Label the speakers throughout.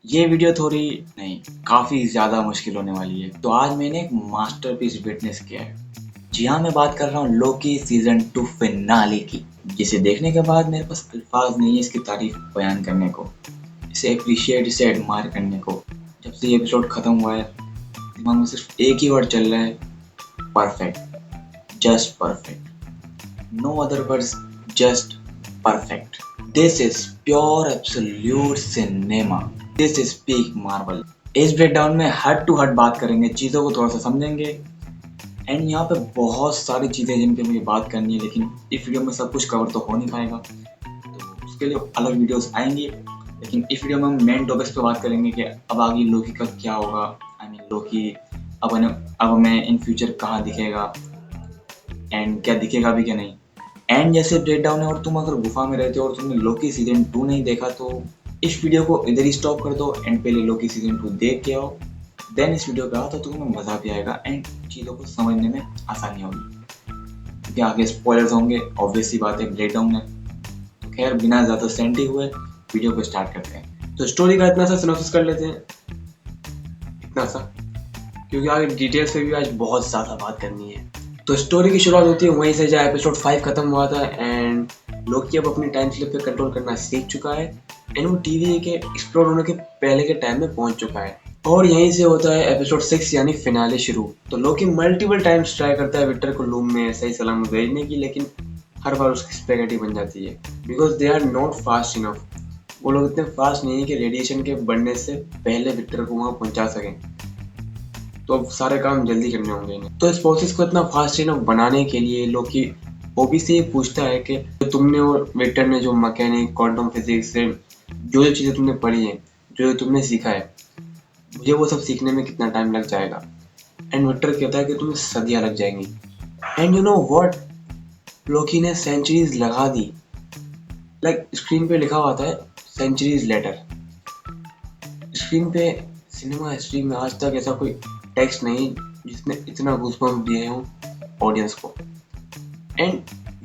Speaker 1: ये वीडियो थोड़ी नहीं, काफ़ी ज़्यादा मुश्किल होने वाली है। तो आज मैंने एक मास्टरपीस विटनेस किया है। जी हाँ, मैं बात कर रहा हूँ लोकी सीज़न 2 फिनाले की, जिसे देखने के बाद मेरे पास अल्फाज नहीं है इसकी तारीफ बयान करने को, इसे एप्रिशिएट, इसे एडमायर करने को। जब से ये एपिसोड ख़त्म हुआ है, दिमाग में सिर्फ एक ही वर्ड चल रहा है, perfect, just perfect, no other words, just perfect. This is pure absolute cinema, this is peak Marvel. इस ब्रेकडाउन में हट टू हट बात करेंगे, चीज़ों को थोड़ा सा समझेंगे। एंड यहाँ पे बहुत सारी चीज़ें जिन पे मुझे बात करनी है, लेकिन इस वीडियो में सब कुछ कवर तो हो नहीं पाएगा, तो उसके लिए अलग वीडियोस आएंगी। लेकिन इस वीडियो में हम मेन टॉपिक्स पे बात करेंगे कि अब आगे लोकी का क्या होगा। आई मीन लोकी अब हमें इन फ्यूचर कहाँ दिखेगा, एंड क्या दिखेगा भी क्या नहीं। एंड जैसे ब्रेकडाउन है, और तुम अगर गुफा में रहते हो और तुमने लोकी सीजन 2 नहीं देखा तो इस वीडियो को इधर ही स्टॉप कर दो एंड पहले लोकी सीजन 2 देख के आओ, देन इस वीडियो पे आओ, तो तुम्हें मज़ा भी आएगा एंड चीज़ों को समझने में आसानी होगी, क्योंकि आगे स्पॉयलर्स होंगे, ऑब्वियस सी बात है, ब्रेकडाउन है। तो खैर बिना ज़्यादा सेंटी हुए वीडियो को स्टार्ट करते हैं। तो स्टोरी का इतना सा सिनॉप्सिस कर लेते हैं, इतना सा, क्योंकि आगे डिटेल्स पे भी आज बहुत ज़्यादा बात करनी है। तो स्टोरी की शुरुआत होती है वहीं से जहाँ एपिसोड 5 खत्म हुआ था। एंड लोकी अब अपनी टाइम स्लिप पे कंट्रोल करना सीख चुका है एंड वो टीवी के एक्सप्लोर होने के पहले के टाइम में पहुंच चुका है। और यहीं से होता है एपिसोड 6 यानी फिनाले शुरू। तो लोकी मल्टीपल टाइम्स ट्राई करता है विक्टर को लूम में सही सलामत भेजने की, लेकिन हर बार उसकी स्पेगेटी बन जाती है, because they are not fast enough. वो लोग इतने फास्ट नहीं है कि रेडिएशन के बढ़ने से पहले विक्टर को वहाँ पहुंचा सकें। तो अब सारे काम जल्दी करने होंगे इन्हें। तो इस प्रोसेस को इतना फास्ट इनफ बनाने के लिए लोकी ओबी से ये पूछता है कि तुमने और विक्टर ने जो मैकेनिक, क्वांटम फिजिक्स से जो जो चीज़ें तुमने पढ़ी हैं, जो तुमने सीखा है, मुझे वो सब सीखने में कितना टाइम लग जाएगा। एंड विक्टर कहता है कि तुम्हें सदियाँ लग जाएंगी। एंड यू नो व्हाट, लोकी ने सेंचुरीज लगा दी। लाइक स्क्रीन पे लिखा हुआ था सेंचुरीज लेटर। स्क्रीन पे सिनेमा हिस्ट्री में आज तक ऐसा कोई टेक्स्ट नहीं जिसने इतना गूज़बम्प दिए हों ऑडियंस को। एंड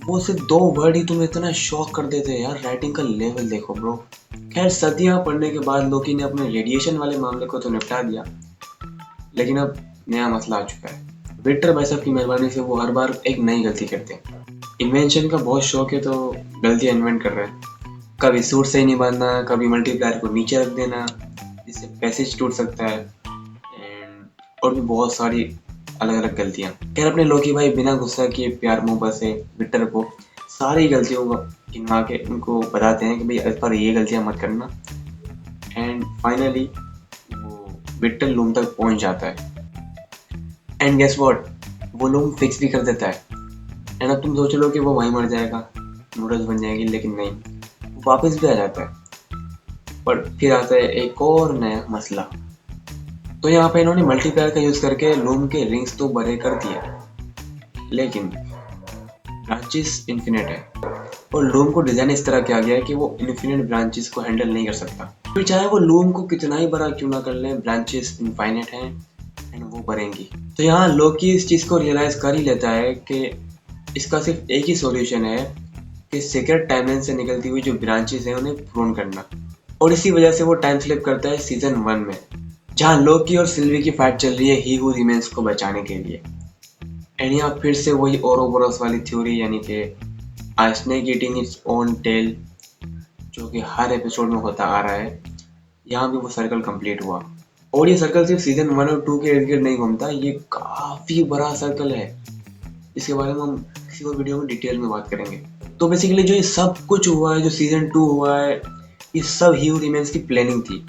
Speaker 1: वो सिर्फ 2 वर्ड ही तुम्हें इतना शॉक कर देते हैं यार। राइटिंग का लेवल देखो ब्रो। खैर सदियाँ पढ़ने के बाद लोकी ने अपने रेडिएशन वाले मामले को तो निपटा दिया, लेकिन अब नया मसला आ चुका है। विक्टर भाई साहब की मेहरबानी से वो हर बार एक नई गलती करते हैं। इन्वेंशन का बहुत शौक है तो गलतियाँ इन्वेंट कर रहे हैं। कभी सूट सही नहीं बांधना, कभी मल्टीप्लायर को नीचे रख देना जिससे पैसेज टूट सकता है, एंड और भी बहुत सारी अलग अलग गलतियाँ। खैर अपने लोकी भाई बिना गुस्सा किए प्यार मोहब्बत से विक्टर को सारी गलतियों को गिनवा के उनको बताते हैं कि भाई इस पर ये गलतियाँ मत करना। एंड फाइनली वो विक्टर लूम तक पहुंच जाता है। एंड गेस व्हाट, वो लूम फिक्स भी कर देता है। एंड अब तुम सोच लो कि वो वहीं मर जाएगा, नूडल्स बन जाएगी, लेकिन नहीं, वो वापस भी आ जाता है। पर फिर आता है एक और नया मसला। तो यहाँ पे इन्होंने मल्टीप्लायर का यूज करके लूम के रिंग्स तो बड़े कर दिए, लेकिन ब्रांचेस इन्फिनिट है और लूम को डिजाइन इस तरह किया गया है कि वो इन्फिनिट ब्रांचेस को हैंडल नहीं कर सकता। फिर चाहे वो लूम को कितना ही बड़ा क्यों ना कर ले, ब्रांचेस इनफाइनाइट हैं एंड वो बढ़ेंगी। तो यहाँ लोकी इस चीज को रियलाइज कर ही लेता है कि इसका सिर्फ एक ही सॉल्यूशन है कि सीक्रेट टाइमलाइन से निकलती हुई जो ब्रांचेस हैं उन्हें प्रून करना। और इसी वजह से वो टाइम स्लिप करता है सीजन 1 में, जहाँ लोकी और सिल्वी की फाइट चल रही है ही हू रिमेन्स को बचाने के लिए। एंड यहाँ फिर से वही ओरोबोरोस वाली थ्योरी, यानी कि a snake eating its own tail, जो कि हर एपिसोड में होता आ रहा है, यहाँ भी वो सर्कल कंप्लीट हुआ। और ये सर्कल सिर्फ सीजन 1 और 2 के इर्द गिर्द नहीं घूमता, ये काफी बड़ा सर्कल है। इसके बारे में हम किसी और वीडियो में डिटेल में बात करेंगे। तो बेसिकली जो ये सब कुछ हुआ है, जो सीजन 2 हुआ है, ये सब ही हू रिमेन्स की प्लानिंग थी।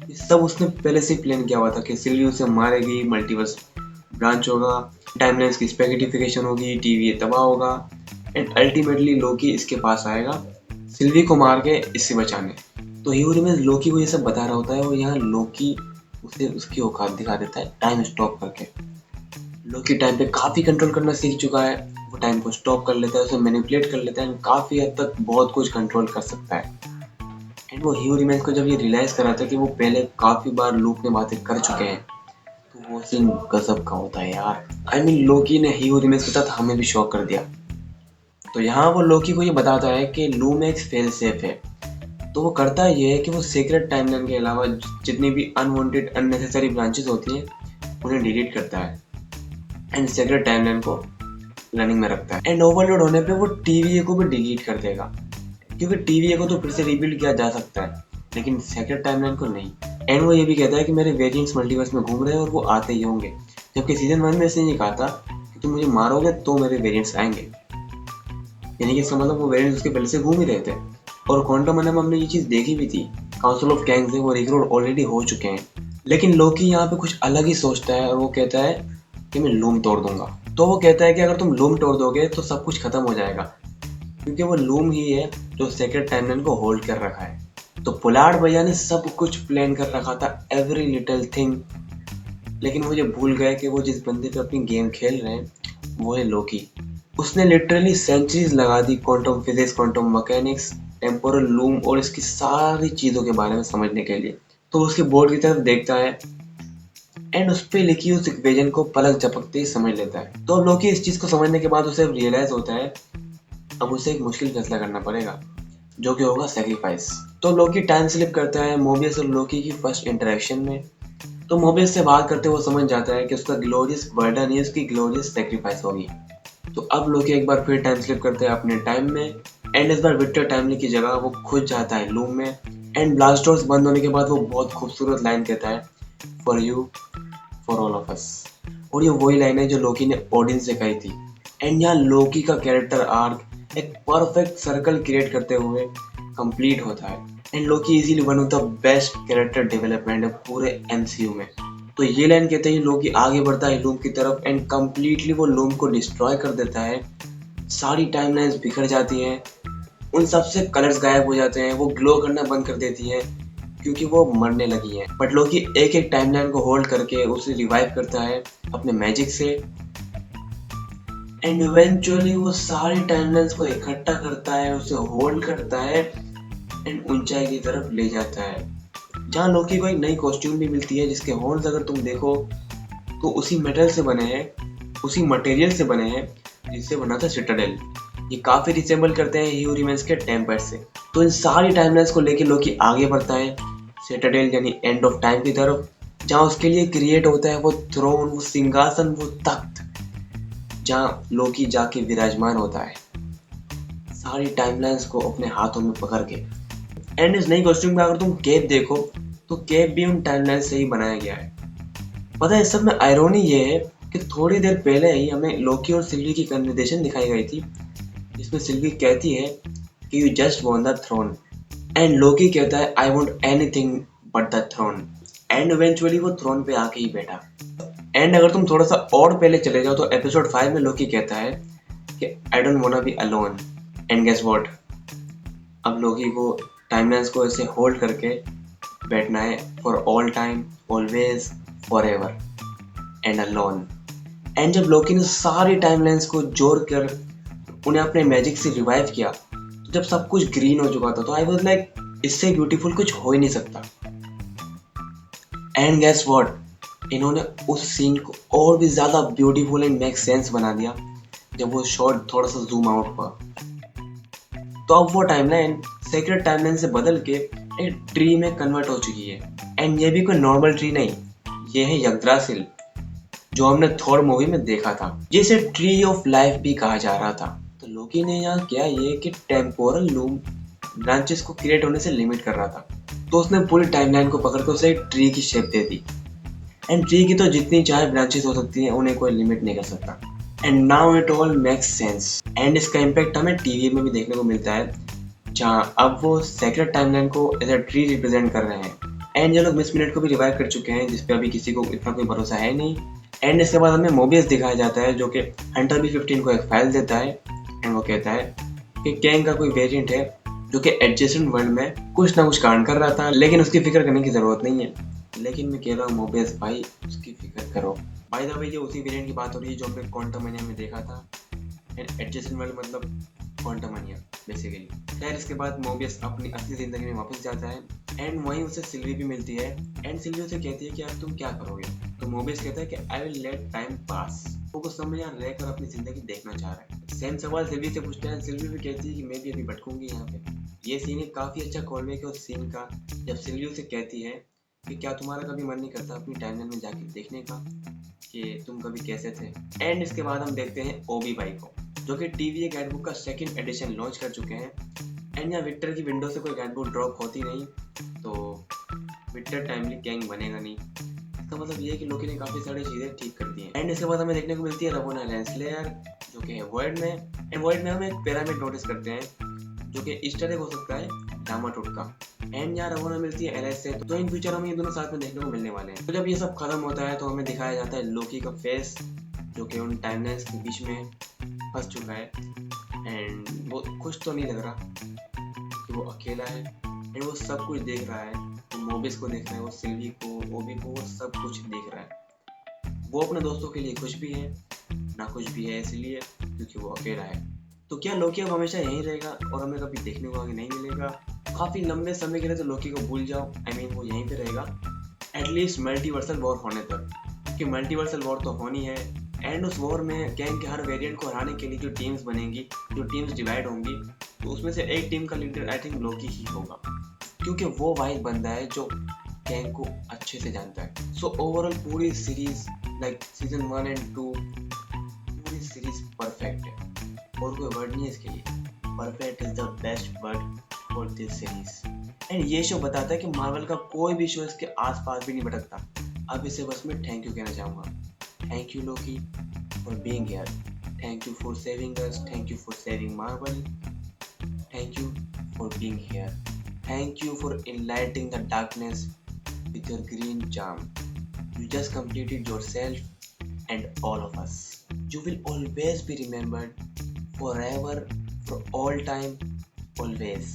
Speaker 1: ये सब उसने पहले से प्लान किया हुआ था कि सिल्वी उसे मारेगी, मल्टीवर्स ब्रांच होगा, टाइमलाइंस की स्पेगेटिफिकेशन होगी, टीवी तबाह होगा, एंड अल्टीमेटली लोकी इसके पास आएगा सिल्वी को मार के इससे बचाने। तो ही हू रिमेन्स लोकी को ये सब बता रहा होता है और यहाँ लोकी उसे उसकी औकात दिखा देता है टाइम स्टॉप करके। लोकी टाइम पे काफ़ी कंट्रोल करना सीख चुका है। वो टाइम को स्टॉप कर लेता है, उसे मैनिपुलेट कर लेता है, काफ़ी हद तक बहुत कुछ कंट्रोल कर सकता है। एंड वो ही हू रिमेन्स को जब ये रियलाइज कराता है कि वो पहले काफ़ी बार लूप में बातें कर चुके हैं, तो वो सीन गजब का होता है यार। आई मीन लोकी ने ही हू रिमेन्स के साथ हमें भी शॉक कर दिया। तो यहाँ वो लोकी को ये बताता है कि लूम एक फेल सेफ है,
Speaker 2: तो वो करता ये है कि वो सीक्रेट टाइमलाइन के अलावा जितनी भी अनवांटेड अननेसेसरी ब्रांचेस होती हैं उन्हें डिलीट करता है एंड सीक्रेट टाइमलाइन को रनिंग में रखता है। एंड ओवरलोड होने पे वो टीवीए को भी डिलीट कर देगा, क्योंकि टीवीए को तो फिर से रिबिल्ड किया जा सकता है लेकिन सीक्रेट टाइमलाइन को नहीं। एंड वो ये भी कहता है कि मेरे वेरिएंट्स मल्टीवर्स में घूम रहे हैं और वो आते ही होंगे, जबकि सीजन 1 में इसने ये कहा था कि तुम मुझे मारोगे तो मेरे वेरिएंट्स आएंगे, यानी कि इसका मतलब वो वेरिएंट्स उसके पहले से घूम ही रहे थे। और क्वांटम में हमने ये चीज़ देखी भी थी, काउंसिल ऑफ कैंग्स है वो रिक्रूट ऑलरेडी हो चुके हैं। लेकिन लोकी यहाँ पे कुछ अलग ही सोचता है और वो कहता है कि मैं लूम तोड़ दूंगा। तो वो कहता है कि अगर तुम लूम तोड़ दोगे तो सब कुछ खत्म हो जाएगा, क्योंकि वो लूम ही है जो सेक्रेट टाइमलाइन को होल्ड कर रखा है। तो पुलाड़ भैया ने सब कुछ प्लान कर रखा था, एवरी लिटिल थिंग, लेकिन वो जो भूल गए कि वो जिस बंदे पे अपनी गेम खेल रहे हैं वो है लोकी। उसने लिटरली सेंचुरीज लगा दी quantum physics, quantum mechanics, temporal loom और इसकी सारी चीज़ों के बारे में समझने के लिए। तो उसके बोर्ड की तरफ देखता है एंड उस पर लिखी उस इक्वेशन को पलक झपकते ही समझ लेता है। तो अब लोकी इस चीज़ को समझने के बाद उसे रियलाइज होता है अब उसे एक मुश्किल फैसला करना पड़ेगा, जो कि होगा सेक्रीफाइस। तो लोकी टाइम स्लिप करता है मोबियस और लोकी की फर्स्ट इंटरेक्शन में। तो मोबियस से बात करते वो समझ जाता है कि उसका ग्लोरियस बर्डन ही उसकी ग्लोरियस सेक्रीफाइस होगी। तो अब लोकी एक बार फिर टाइम स्लिप करते हैं अपने टाइम में एंड इस बार विक्टर टाइमली की जगह वो खुद जाता है लूम में। एंड ब्लास्ट डोर्स बंद होने के बाद वो बहुत खूबसूरत लाइन कहता है, for you for all of us. और ये वही लाइन है जो लोकी ने ओडिन से कही थी। एंड यहाँ लोकी का कैरेक्टर आर्क एक परफेक्ट सर्कल क्रिएट करते हुए कंप्लीट होता है and Loki easily one of the best character development है पूरे एमसीयू में। तो ये लाइन कहते ही लोकी आगे बढ़ता है लूम की तरफ एंड कंप्लीटली वो लूम को डिस्ट्रॉय कर देता है। सारी टाइमलाइंस बिखर जाती हैं, उन सबसे कलर्स गायब हो जाते हैं, वो ग्लो करना बंद कर देती हैं क्योंकि वो मरने लगी हैं। बट लोकी एक एक टाइमलाइन को होल्ड करके उसे रिवाइव करता है अपने मैजिक से एंड इवेंचुअली वो सारी टाइमलाइंस को इकट्ठा करता है, उसे होल्ड करता है एंड ऊंचाई की तरफ ले जाता है, जहाँ लोकी को एक नई कॉस्ट्यूम भी मिलती है जिसके हॉर्न्स अगर तुम देखो तो उसी मेटल से बने हैं, उसी मटेरियल से बने हैं जिससे बना था सिटाडेल। ये काफी रिसेंबल करते हैं ही हू रिमेन्स के टेम्पर से। तो इन सारी टाइमलाइंस को लेकर लोकी आगे बढ़ता है सिटाडेल यानी एंड ऑफ टाइम की तरफ, जहाँ उसके लिए क्रिएट होता है वो थ्रोन, वो सिंहासन, वो तख्त, जहाँ लोकी जाके विराजमान होता है सारी टाइमलाइंस को अपने हाथों में पकड़ के। एंड इस नई कॉस्ट्यूम में अगर तुम केप देखो तो केप भी उन टाइमलाइन से ही बनाया गया है। पता है इस सब में आयरोनी ये है कि थोड़ी देर पहले ही हमें लोकी और सिल्वी की कन्वर्सेशन दिखाई गई थी, जिसमें सिल्वी कहती है कि you just want the throne and Loki कहता है I want anything but the throne. And eventually वो थ्रोन पे आके ही बैठा। एंड अगर तुम थोड़ा सा और पहले चले जाओ तो एपिसोड 5 में लोकी कहता है कि I don't want be alone. And guess what, अब लोकी को टाइमलाइंस को ऐसे होल्ड करके बैठना है for all time, always, forever and alone. And जब लोकी ने सारी टाइमलाइंस को जोड़ कर उन्हें अपने मैजिक से रिवाइव किया, तो जब सब कुछ ग्रीन हो चुका था तो आई वाज लाइक इससे ब्यूटीफुल कुछ हो ही नहीं सकता। एंड गेस व्हाट, इन्होंने उस सीन को और भी ज्यादा ब्यूटीफुल एंड मेक सेंस बना दिया जब वो शॉट थोड़ा सा जूम आउट हुआ। तो अब वो टाइमलाइन सेक्रेट टाइमलाइन से बदल के एक ट्री में कन्वर्ट हो चुकी है। एंड ये भी कोई नॉर्मल ट्री नहीं, ये है यग्द्रासिल, जो हमने थॉर मूवी में देखा था, जिसे ट्री ऑफ लाइफ भी कहा जा रहा था। तो लोकी ने यहाँ किया ये कि टेम्पोरल लूम ब्रांचेस को क्रिएट होने से लिमिट कर रहा था, तो उसने पूरी टाइमलाइन को पकड़ कर उसे एक ट्री की shape they the. And tree की तो जितनी चाहे ब्रांचेस हो सकती हैं, उन्हें कोई लिमिट नहीं कर सकता। And now it all makes sense. And इसका इम्पैक्ट हमें टीवी में भी देखने को मिलता है, जहाँ अब वो सेक्रेट टाइमलाइन को एज अ ट्री रिप्रेजेंट कर रहे हैं। एंड ये लोग मिस मिनट को भी रिवाइव कर चुके हैं, जिसपे अभी किसी को इतना कोई भरोसा है नहीं। एंड इसके बाद हमें मोबियस दिखाया जाता है, जो कि हंटर B15 को एक फाइल देता है एंड वो कहता है कि कैंग का कोई वेरिएंट है जो कि एडजेसेंट वर्ल्ड में कुछ ना कुछ कांड कर रहा था, लेकिन उसकी फिक्र करने की जरूरत नहीं है। लेकिन मैं कह रहा हूँ मोबियस भाई, उसकी फिक्र करो। बाय द वे ये उसी वेरिएंट की बात हो रही है जो हमने क्वांटमनिया में देखा था। एडजेसेंट वर्ल्ड मतलब क्वांटमनिया बेसिकली। खैर इसके बाद मोबियस अपनी असली जिंदगी में वापस जाता है एंड वहीं उसे सिल्वी भी मिलती है। एंड सिल्वी उसे कहती है कि अब तुम क्या करोगे, तुम मोबिस कहता है कि I will let time pass. वो कुछ समय यहाँ रहकर अपनी जिंदगी देखना चाह रहा है। सेम सवाल सिल्वी से पूछता है, सिल्वी भी कहती है कि मैं भी अभी भटकूंगी यहाँ पे। ये सीन एक काफी अच्छा कॉलबैक है उस सीन का जब सिल्वी उसे कहती है कि क्या तुम्हारा कभी मन नहीं करता अपनी टाइमलाइन में जाके देखने का कि तुम कभी कैसे थे। एंड इसके बाद हम देखते हैं ओबी भाई को, जो कि TVA गाइडबुक का सेकंड एडिशन लॉन्च कर चुके हैं। एंड यहाँ विक्टर की विंडो से कोई गाइडबुक ड्रॉप होती नहीं, तो विक्टर टाइमली गैंग बनेगा नहीं। इसका मतलब ये है कि लोकी ने काफी सारी चीजें ठीक कर दी हैं। एंड इसके बाद हमें देखने को मिलती है रवोना लेंसलेयर, जो कि है वॉइड में। एंड वॉइड में हम एक पिरामिड नोटिस करते हैं जो कि ईस्टर एग हो सकता है डामाटूट का। एंड यहाँ रवोना मिलती है एलएस से, तो इन फ्यूचर हमें ये दोनों साथ में देखने को मिलने वाले हैं। तो जब ये सब खत्म होता है तो हमें दिखाया जाता है लोकी का फेस, जो कि उन टाइमलाइंस के बीच में फंस चुका है। एंड वो खुश तो नहीं लग रहा कि वो अकेला है। एंड वो सब कुछ देख रहा है, वो मोबिस को देख रहा है, वो सिल्वी को, ओबी को, वो सब कुछ देख रहा है। वो अपने दोस्तों के लिए खुश भी है, ना खुश भी है, इसलिए क्योंकि वो अकेला है। तो क्या लोकी अब हमेशा यहीं रहेगा और हमें कभी देखने को आगे नहीं मिलेगा? काफी लंबे समय के लिए तो लोकी को भूल जाओ, वो यहीं पे रहेगा एटलीस्ट मल्टीवर्सल वॉर होने तक, क्योंकि मल्टीवर्सल वॉर तो होनी है। एंड उस वॉर में गैंग के हर वेरिएंट को हराने के लिए जो टीम्स बनेंगी, जो टीम्स डिवाइड होंगी, तो उसमें से एक टीम का लीडर आई थिंक लोकी ही होगा, क्योंकि वो वाइज बंदा है जो गैंग को अच्छे से जानता है। सो ओवरऑल पूरी सीरीज लाइक सीजन 1 एंड 2 पूरी सीरीज परफेक्ट है, और कोई वर्ड नहीं है इसके लिए। Perfect is the best word for this series. And ये शो बताता है कि मार्वल का कोई भी शो इसके आसपास भी नहीं भटकता। अब इसे बस मैं थैंक यू कहना चाहूँगा। Thank you Loki for being here, thank you for saving us, thank you for saving Marvel, thank you for being here, thank you for enlightening the darkness with your green charm. You just completed yourself and all of us. You will always be remembered forever, for all time, always.